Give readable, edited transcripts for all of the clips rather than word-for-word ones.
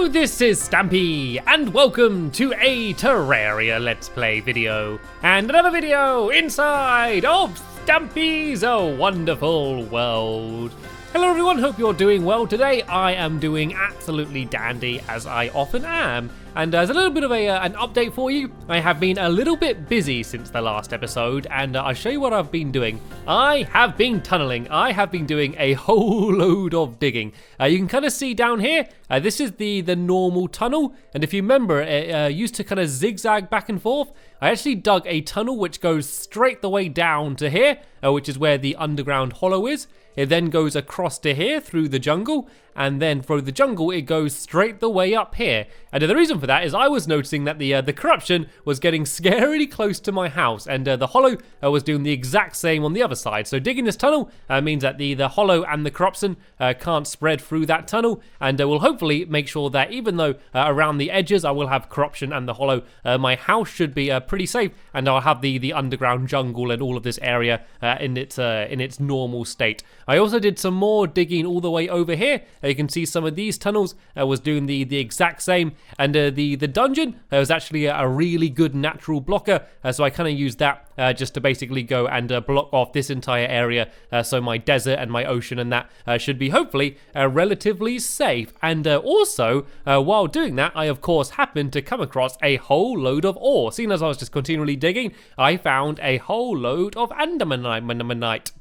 Hello, this is Stampy, and welcome to a Terraria Let's Play video, and another video inside of Stampy's Wonderful World. Hello everyone, hope you're doing well today. I am doing absolutely dandy, as I often am. And as a little bit of an update for you, I have been a little bit busy since the last episode, and I'll show you what I've been doing. I have been tunneling. I have been doing a whole load of digging. You can kind of see down here, this is the normal tunnel, and if you remember, it used to kind of zigzag back and forth. I actually dug a tunnel which goes straight the way down to here, which is where the underground hollow is. It then goes across to here through the jungle, and then through the jungle it goes straight the way up here. And the reason for that is I was noticing that the corruption was getting scarily close to my house, and the hollow was doing the exact same on the other side. So digging this tunnel means that the hollow and the corruption can't spread through that tunnel, and will hopefully make sure that even though around the edges I will have corruption and the hollow, my house should be pretty safe, and I'll have the underground jungle and all of this area in its normal state. I also did some more digging all the way over here. You can see some of these tunnels was doing the exact same, and the dungeon was actually a really good natural blocker, so I kind of used that just to basically go and block off this entire area, so my desert and my ocean and that should be hopefully relatively safe. And also, while doing that, I of course happened to come across a whole load of ore. Seeing as I was just continually digging, I found a whole load of Adamantite.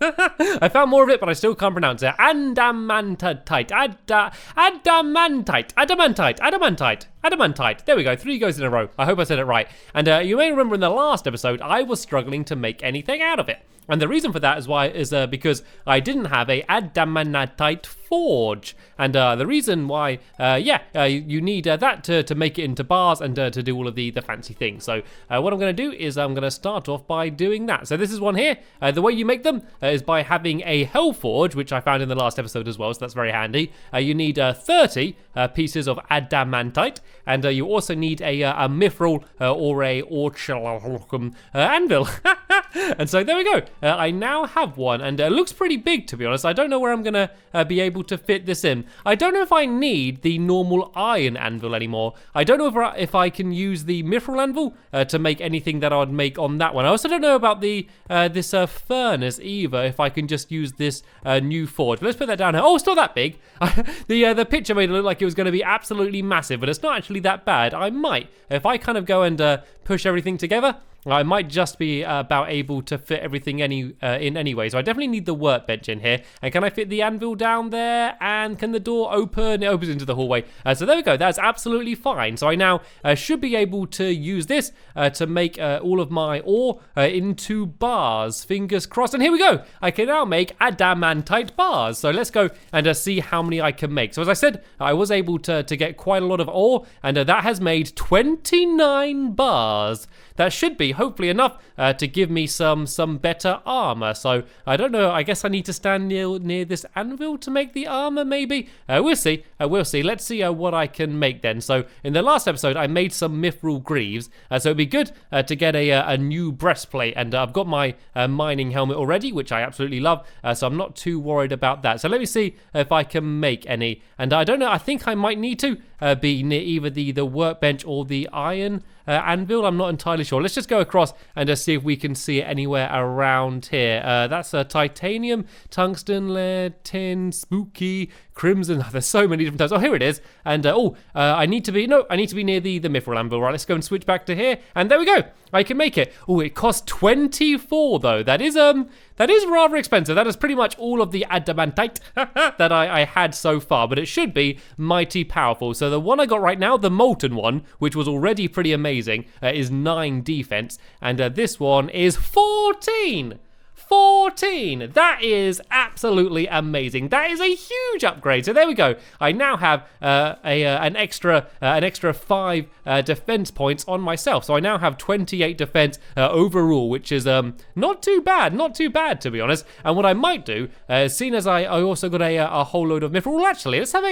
I found more of it, but I still can't pronounce it. Adamantite. Adamantite. There we go. 3 goes in a row. I hope I said it right. And you may remember in the last episode, I was struggling to make anything out of it. And the reason for that is because I didn't have a Adamantite forge. And the reason why, you need that to make it into bars and to do all of the fancy things. So what I'm going to do is I'm going to start off by doing that. So this is one here. The way you make them is by having a hell forge, which I found in the last episode as well, so that's very handy. You need 30 pieces of adamantite, and you also need a mithril or a anvil. And so there we go. I now have one, and it looks pretty big, to be honest. I don't know where I'm going to be able to fit this in. I don't know if I need the normal iron anvil anymore. I don't know if I can use the mithril anvil to make anything that I'd make on that one. I also don't know about this furnace either, if I can just use this new forge. Let's put that down here. Oh, it's not that big. The picture made it look like it was going to be absolutely massive, but it's not actually that bad. I might, if I kind of go and push everything together, I might just be about able to fit everything in anyway. So I definitely need the workbench in here. And can I fit the anvil down there? And can the door open? It opens into the hallway. So there we go. That's absolutely fine. So I now should be able to use this to make all of my ore into bars. Fingers crossed. And here we go. I can now make adamantite bars. So let's go and see how many I can make. So as I said, I was able to get quite a lot of ore. And that has made 29 bars. That should be hopefully enough to give me some better armor. So I don't know, I guess I need to stand near this anvil to make the armor, maybe. We'll see. Let's see what I can make then. So in the last episode I made some mithril greaves, so it'd be good to get a new breastplate, and I've got my mining helmet already, which I absolutely love, so I'm not too worried about that. So let me see if I can make any, and I don't know, I think I might need to be near either the workbench or the iron anvil. I'm not entirely sure. Let's just go across and see if we can see it anywhere around here. That's a titanium, tungsten, lead, tin, spooky, crimson. There's so many different types. Oh, here it is. And I need to be near the mithril anvil. Right, let's go and switch back to here. And there we go. I can make it. Oh, it costs 24 though. That is rather expensive. That is pretty much all of the adamantite that I had so far, but it should be mighty powerful. So the one I got right now, the molten one, which was already pretty amazing, is 9 defense, and this one is 14. 14! That is absolutely amazing. That is a huge upgrade. So there we go. I now have an extra 5 defense points on myself. So I now have 28 defense overall, which is not too bad. Not too bad, to be honest. And what I might do, seeing as I also got a whole load of mithril. Well, actually, let's have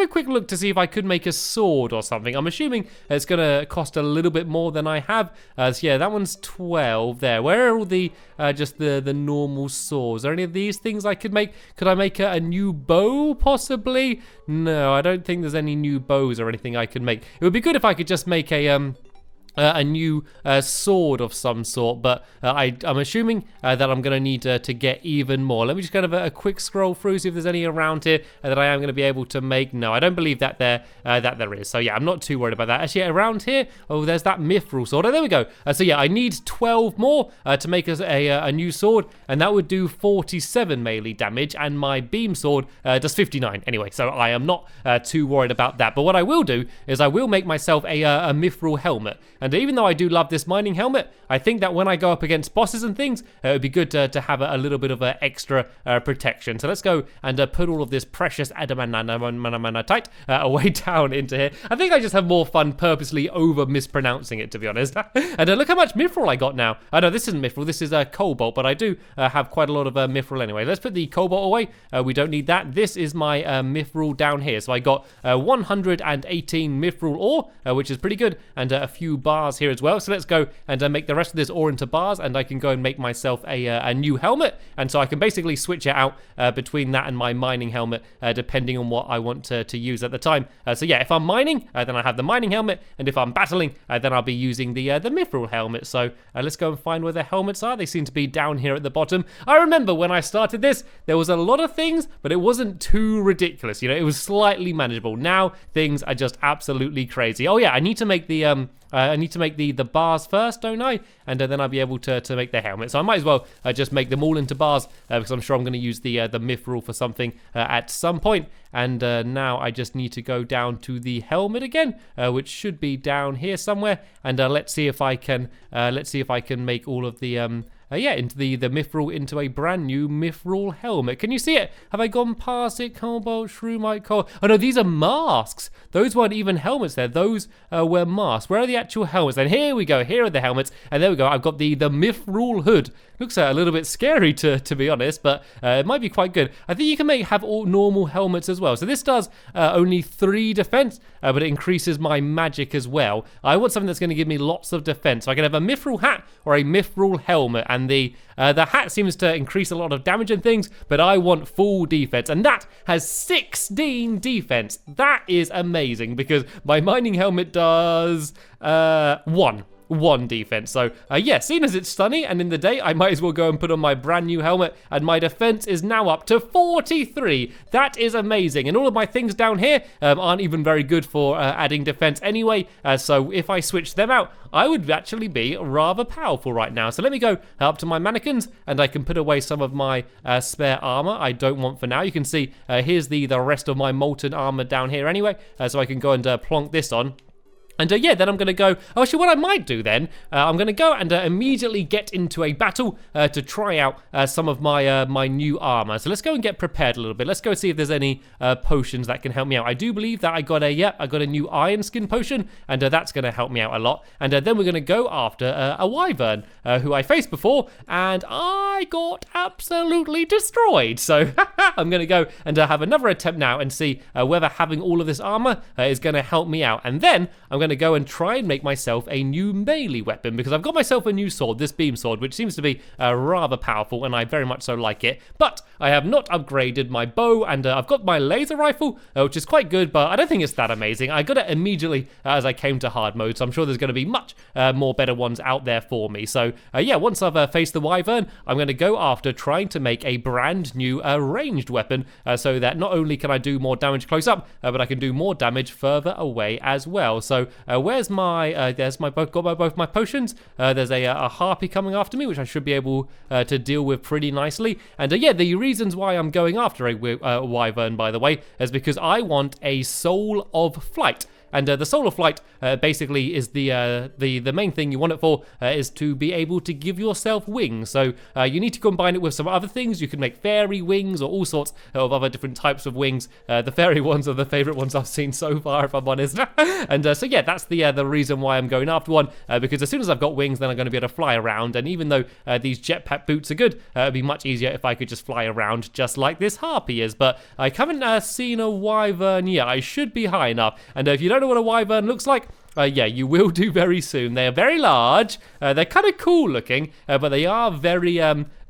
a quick look to see if I could make a sword or something. I'm assuming it's going to cost a little bit more than I have. So yeah, that one's 12 there. Where are all the just the the normal swords? Are there any of these things I could make? Could I make a new bow, possibly? No, I don't think there's any new bows or anything I could make. It would be good if I could just make a new sword of some sort, but I'm assuming that I'm going to need to get even more. Let me just kind of a quick scroll through, see if there's any around here that I am going to be able to make. No, I don't believe that there is. So yeah, I'm not too worried about that. Actually, around here, oh, there's that mithril sword. Oh, there we go. So yeah, I need 12 more to make us a new sword, and that would do 47 melee damage, and my beam sword does 59. Anyway, so I am not too worried about that. But what I will do is I will make myself a mithril helmet. And even though I do love this mining helmet, I think that when I go up against bosses and things, it would be good to have a little bit of extra protection. So let's go and put all of this precious Adamantite away down into here. I think I just have more fun purposely over mispronouncing it, to be honest. And look how much mithril I got now. No, this isn't mithril, this is cobalt, but I do have quite a lot of mithril anyway. Let's put the cobalt away. We don't need that. This is my mithril down here. So I got 118 mithril ore, which is pretty good, and a few bars here as well. So let's go and make the rest of this ore into bars, and I can go and make myself a new helmet. And so I can basically switch it out between that and my mining helmet, depending on what I want to use at the time. So yeah, if I'm mining, then I have the mining helmet, and if I'm battling, then I'll be using the mithril helmet. So let's go and find where the helmets are. They seem to be down here at the bottom. I remember when I started this, there was a lot of things, but it wasn't too ridiculous. You know, it was slightly manageable. Now things are just absolutely crazy. Oh yeah, I need to make the the bars first, don't I? And then I'll be able to make the helmet. So I might as well just make them all into bars, because I'm sure I'm going to use the mithril for something at some point. And now I just need to go down to the helmet again, which should be down here somewhere. And let's see if I can make all of the into the mithril into a brand new mithril helmet. Can you see it? Have I gone past it? Cobalt, shroomite, coal. Oh no, these are masks. Those weren't even helmets there. Those were masks. Where are the actual helmets? And here we go. Here are the helmets. And there we go. I've got the mithril hood. Looks a little bit scary to be honest, but it might be quite good. I think you can have all normal helmets as well. So this does only 3 defense, but it increases my magic as well. I want something that's going to give me lots of defense. So I can have a mithril hat or a mithril helmet, and the hat seems to increase a lot of damage and things, but I want full defense, and that has 16 defense. That is amazing, because my mining helmet does 1 defense. So yeah, seeing as it's sunny and in the day, I might as well go and put on my brand new helmet, and my defense is now up to 43. That is amazing. And all of my things down here aren't even very good for adding defense anyway. So if I switch them out, I would actually be rather powerful right now. So let me go up to my mannequins, and I can put away some of my spare armor I don't want for now. You can see here's the rest of my molten armor down here anyway. So I can go and plonk this on. And yeah, then I'm going to go, actually what I might do then, I'm going to go and immediately get into a battle to try out some of my my new armor. So let's go and get prepared a little bit. Let's go see if there's any potions that can help me out. I do believe that I got a new iron skin potion, and that's going to help me out a lot. And then we're going to go after a wyvern who I faced before, and I got absolutely destroyed. So I'm going to go and have another attempt now and see whether having all of this armor is going to help me out. And then I'm going to go and try and make myself a new melee weapon, because I've got myself a new sword, this beam sword, which seems to be rather powerful, and I very much so like it. But I have not upgraded my bow, and I've got my laser rifle, which is quite good, but I don't think it's that amazing. I got it immediately as I came to hard mode, so I'm sure there's going to be much more better ones out there for me. So yeah, once I've faced the wyvern, I'm going to go after trying to make a brand new ranged weapon, so that not only can I do more damage close up, but I can do more damage further away as well. So where's my, there's my, both my potions. There's a harpy coming after me, which I should be able to deal with pretty nicely. And yeah, the reasons why I'm going after a wyvern, by the way, is because I want a soul of flight. And the soul of flight basically is the main thing you want it for, is to be able to give yourself wings. So you need to combine it with some other things. You can make fairy wings or all sorts of other different types of wings. The fairy ones are the favorite ones I've seen so far, if I'm honest. And so yeah, that's the reason why I'm going after one, because as soon as I've got wings, then I'm going to be able to fly around. And even though these jetpack boots are good, it'd be much easier if I could just fly around just like this harpy is. But I haven't seen a wyvern yet. I should be high enough. And if you don't know what a wyvern looks like, yeah, you will do very soon. They are very large. They're kind of cool looking, but they are very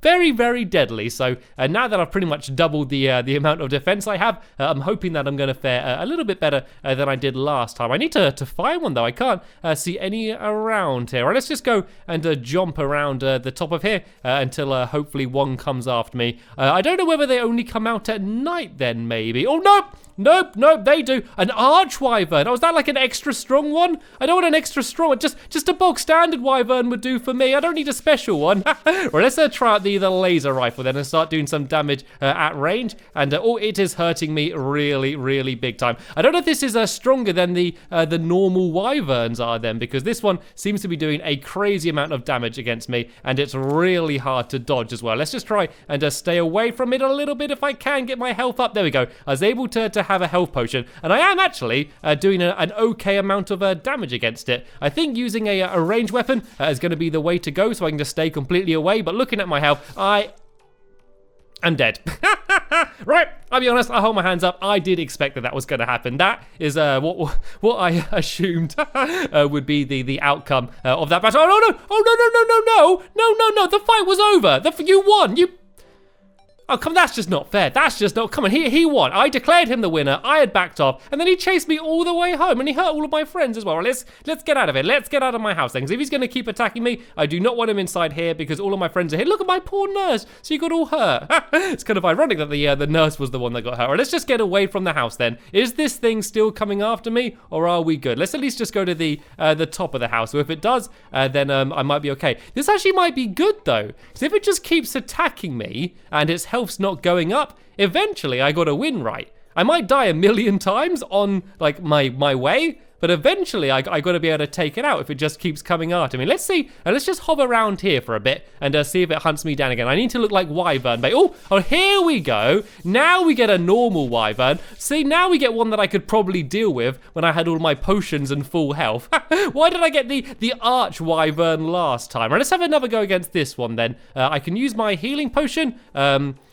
very, very deadly. So now that I've pretty much doubled the amount of defense I have, I'm hoping that I'm going to fare a little bit better than I did last time. I need to find one though. I can't see any around here. Right, let's just go and jump around the top of here until hopefully one comes after me. I don't know whether they only come out at night then, maybe. Oh, nope, they do. An arch wyvern. Oh, is that like an extra strong one? I don't want an extra strong one. Just a bog standard wyvern would do for me. I don't need a special one. Well, let's try out the laser rifle then and start doing some damage at range. And oh, it is hurting me really, really big time. I don't know if this is stronger than the normal wyverns are then, because this one seems to be doing a crazy amount of damage against me, and it's really hard to dodge as well. Let's just try and stay away from it a little bit if I can get my health up. There we go. I was able to have a health potion, and I am actually doing an okay amount of damage against it. I think using a ranged weapon is going to be the way to go, so I can just stay completely away. But looking at my health, I am dead. Right, I'll be honest, I hold my hands up. I did expect that was going to happen. That is what I assumed would be the outcome of that battle. Oh, no, the fight was over. You won. Oh, come on, that's just not fair. Come on, he won. I declared him the winner. I had backed off, and then he chased me all the way home, and he hurt all of my friends as well. Let's get out of it. Let's get out of my house then, because if he's going to keep attacking me, I do not want him inside here because all of my friends are here. Look at my poor nurse. She got all hurt. It's kind of ironic that the nurse was the one that got hurt. Right, let's just get away from the house then. Is this thing still coming after me, or are we good? Let's at least just go to the top of the house. So if it does, then I might be okay. This actually might be good though, because if it just keeps attacking me and its health's not going up, eventually I got to win, right? I might die a million times on like my way, but eventually I got to be able to take it out if it just keeps coming after me. Let's see, let's just hover around here for a bit and see if it hunts me down again. I need to look like wyvern bait. Oh, here we go. Now we get a normal wyvern. See, now we get one that I could probably deal with when I had all my potions and full health. Why did I get the arch wyvern last time? Right, let's have another go against this one then. I can use my healing potion.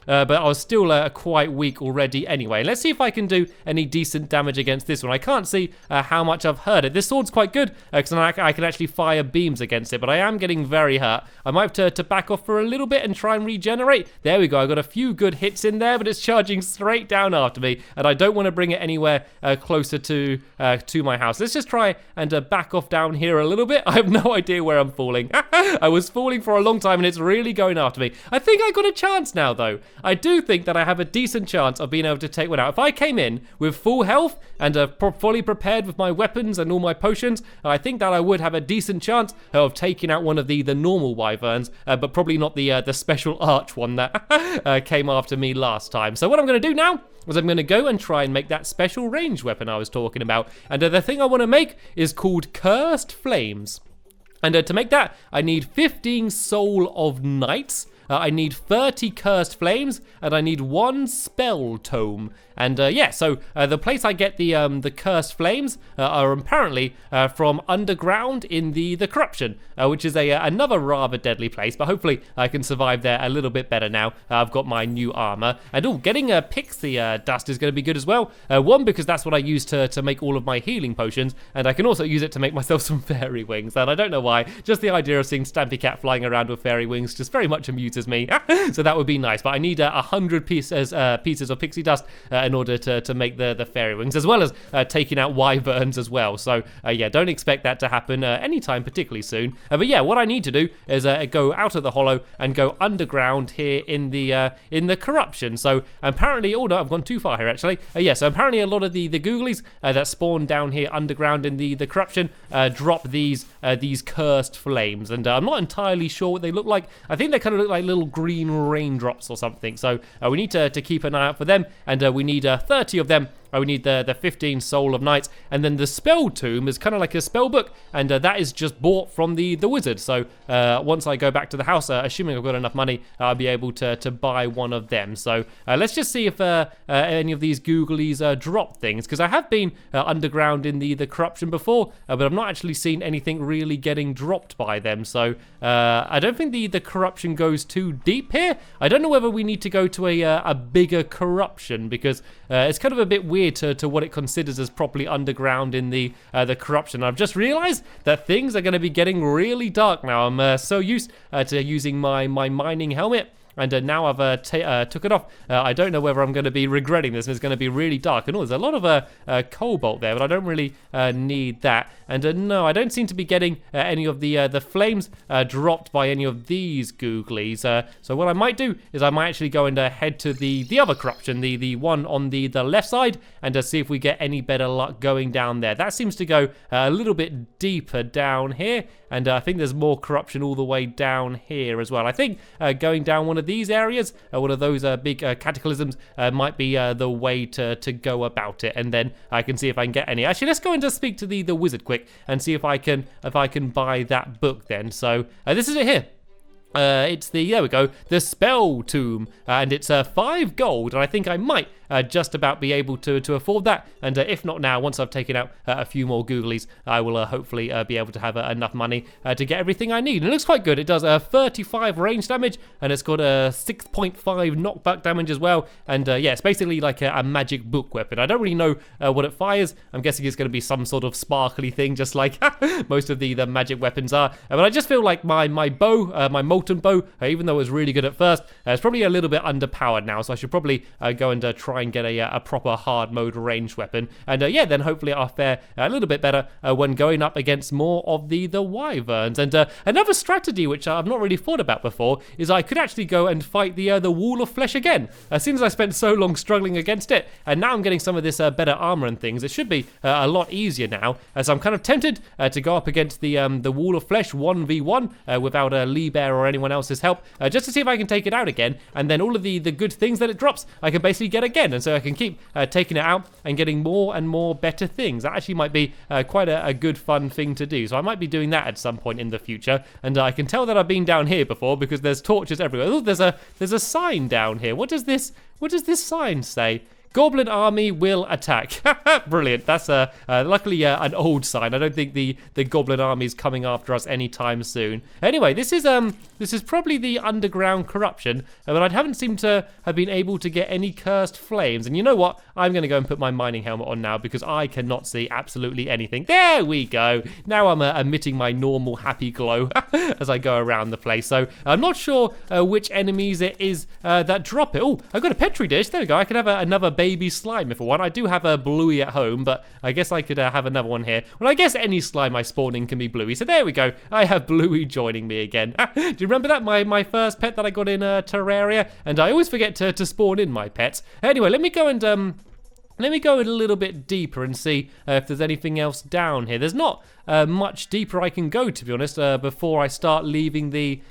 But I was still quite weak already anyway. Let's see if I can do any decent damage against this one. I can't see how much I've hurt it. This sword's quite good because I can actually fire beams against it, but I am getting very hurt. I might have to back off for a little bit and try and regenerate. There we go. I got a few good hits in there, but it's charging straight down after me, and I don't want to bring it anywhere closer to my house. Let's just try and back off down here a little bit. I have no idea where I'm falling. I was falling for a long time, and it's really going after me. I think I got a chance now, though. I do think that I have a decent chance of being able to take one out. If I came in with full health and fully prepared with my weapons and all my potions, I think that I would have a decent chance of taking out one of the normal wyverns, but probably not the special arch one that came after me last time. So what I'm going to do now is I'm going to go and try and make that special ranged weapon I was talking about. And the thing I want to make is called Cursed Flames. And to make that, I need 15 Soul of Knights. I need 30 Cursed Flames, and I need 1 Spell Tome. And yeah, so the place I get the Cursed Flames are apparently from underground in the Corruption, which is another rather deadly place, but hopefully I can survive there a little bit better now. I've got my new armor. And getting a pixie dust is going to be good as well. One, because that's what I use to make all of my healing potions, and I can also use it to make myself some fairy wings. And I don't know why, just the idea of seeing Stampy Cat flying around with fairy wings just very much amuses me. So that would be nice, but I need 100 pieces of pixie dust in order to make the fairy wings, as well as taking out wyverns as well. So yeah, don't expect that to happen anytime particularly soon. But yeah, what I need to do is go out of the hollow and go underground here in the Corruption. So apparently, oh no, I've gone too far here actually. Yeah, so apparently a lot of the googlies that spawn down here underground in the Corruption drop these cursed flames, and I'm not entirely sure what they look like. I think they kind of look like little green raindrops or something. So we need to keep an eye out for them, and we need 30 of them. We need the 15 Soul of Knights, and then the Spell Tome is kind of like a spell book, and that is just bought from the wizard. So once I go back to the house, assuming I've got enough money, I'll be able to buy one of them. So let's just see if any of these googlies drop things, because I have been underground in the Corruption before, but I've not actually seen anything really getting dropped by them. So I don't think the Corruption goes too deep here. I don't know whether we need to go to a bigger Corruption, because it's kind of a bit weird to what it considers as properly underground in the Corruption. I've just realized that things are going to be getting really dark now. I'm so used to using my mining helmet and now I've took it off. I don't know whether I'm going to be regretting this. It's going to be really dark, and there's a lot of cobalt there, but I don't really need that. And no, I don't seem to be getting any of the flames dropped by any of these googlies. So what I might do is I might actually go and head to the other corruption, the one on the left side, and see if we get any better luck going down there. That seems to go a little bit deeper down here, and I think there's more corruption all the way down here as well. I think going down one of these areas, one of those big cataclysms, might be the way to go about it, and then I can see if I can get any. Actually, let's go and just speak to the wizard quick and see if I can buy that book then. So this is it here. It's there we go, the Spell Tomb, and it's 5 gold, and I think I might just about be able to afford that, and if not now, once I've taken out a few more googlies, I will hopefully be able to have enough money to get everything I need. And it looks quite good. It does 35 range damage, and it's got a 6.5 knockback damage as well, and yeah, it's basically like a magic book weapon. I don't really know what it fires. I'm guessing it's going to be some sort of sparkly thing, just like most of the magic weapons are, but I just feel like my bow, my molten bow, even though it was really good at first, it's probably a little bit underpowered now, so I should probably go and try and get a proper hard mode ranged weapon, and yeah, then hopefully I'll fare a little bit better when going up against more of the wyverns. And another strategy which I've not really thought about before is I could actually go and fight the wall of flesh again. As soon as I spent so long struggling against it, and now I'm getting some of this better armor and things, it should be a lot easier now, as I'm kind of tempted to go up against the wall of flesh 1v1 without Lee Bear or anyone else's help, just to see if I can take it out again, and then all of the good things that it drops I can basically get again, and so I can keep taking it out and getting more and more better things. That actually might be quite a good fun thing to do, so I might be doing that at some point in the future. And I can tell that I've been down here before because there's torches everywhere. Oh, there's a sign down here. What does this sign say? Goblin army will attack. Brilliant. That's luckily an old sign. I don't think the goblin army is coming after us anytime soon. Anyway, this is probably the underground corruption, but I haven't seemed to have been able to get any cursed flames. And you know what? I'm going to go and put my mining helmet on now because I cannot see absolutely anything. There we go. Now I'm emitting my normal happy glow as I go around the place. So I'm not sure which enemies it is that drop it. Oh, I've got a petri dish. There we go. I could have another baby slime if I want. I do have a bluey at home, but I guess I could have another one here. Well, I guess any slime I spawn in can be bluey. So there we go. I have Bluey joining me again. Do you remember that? My first pet that I got in Terraria? And I always forget to spawn in my pets. Anyway, let me go and a little bit deeper and see if there's anything else down here. There's not much deeper I can go, to be honest, before I start leaving the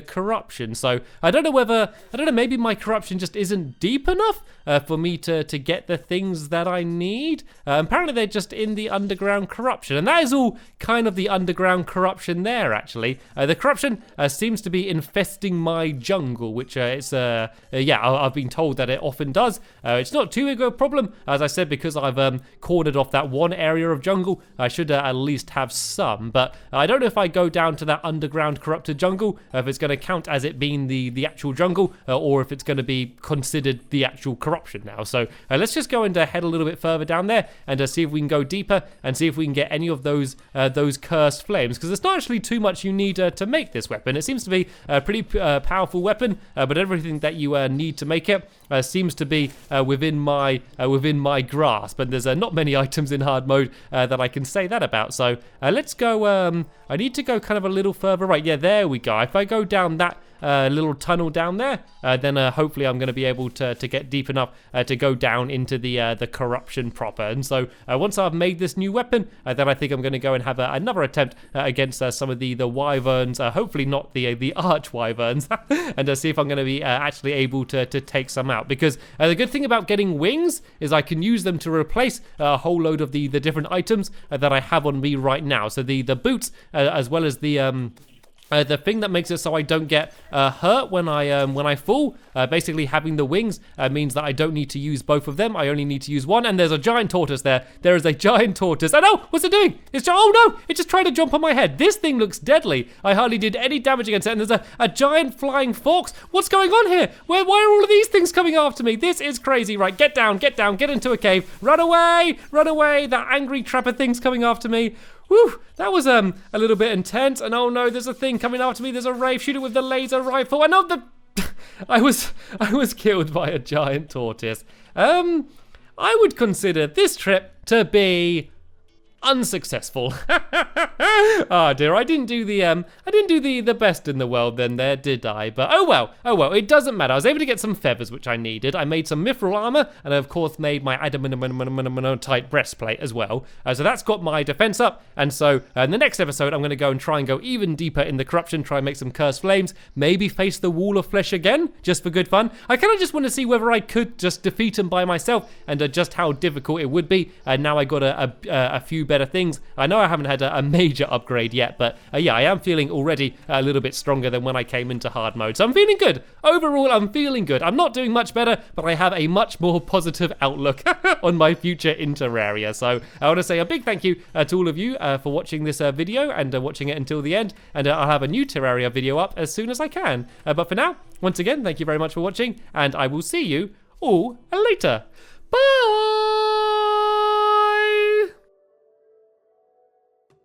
corruption. So I don't know, maybe my corruption just isn't deep enough for me to get the things that I need. Apparently they're just in the underground corruption, and that is all kind of the underground corruption there, actually. The corruption seems to be infesting my jungle, which yeah, I've been told that it often does. It's not too big of a problem, as I said, because I've cornered off that one area of jungle. I should at least have some, but I don't know if I go down to that underground corrupted jungle, if it's going to count as it being the actual jungle, or if it's going to be considered the actual corruption now. So let's just go and head a little bit further down there and see if we can go deeper and see if we can get any of those cursed flames, because there's not actually too much you need to make this weapon. It seems to be a pretty powerful weapon, but everything that you need to make it seems to be within my grasp, and there's not many items in hard mode that I can say that about. So let's go. I need to go kind of a little further right. Yeah, there we go. If I go down that little tunnel down there, then hopefully I'm going to be able to get deep enough to go down into the corruption proper. And so once I've made this new weapon, then I think I'm going to go and have another attempt against some of the wyverns, hopefully not the arch wyverns, and see if I'm going to be actually able to take some out. Because the good thing about getting wings is I can use them to replace a whole load of the different items that I have on me right now. So the boots, as well as the thing that makes it so I don't get hurt when I fall, basically having the wings means that I don't need to use both of them. I only need to use one. And there's a giant tortoise there. There is a giant tortoise. And oh, what's it doing? Oh no, it just tried to jump on my head. This thing looks deadly. I hardly did any damage against it. And there's a giant flying fox. What's going on here? Why are all of these things coming after me? This is crazy. Right, get down, get into a cave. Run away. That angry trapper thing's coming after me. Whew, that was a little bit intense. And oh no, there's a thing coming after me. There's a rave. Shoot it with the laser rifle. And oh, I was killed by a giant tortoise. I would consider this trip to be unsuccessful. Oh dear, I didn't do the best in the world then there, did I? But oh well, it doesn't matter. I was able to get some feathers, which I needed. I made some mithril armor, and I of course made my adamantite breastplate as well. So that's got my defense up, and so in the next episode, I'm going to go and try and go even deeper in the corruption, try and make some cursed flames, maybe face the wall of flesh again, just for good fun. I kind of just want to see whether I could just defeat him by myself, and just how difficult it would be. And now I got a few better things. I know I haven't had a major upgrade yet, but yeah, I am feeling already a little bit stronger than when I came into hard mode. So I'm feeling good. Overall, I'm feeling good. I'm not doing much better, but I have a much more positive outlook on my future in Terraria. So I want to say a big thank you to all of you for watching this video and watching it until the end. And I'll have a new Terraria video up as soon as I can. But for now, once again, thank you very much for watching, and I will see you all later. Bye!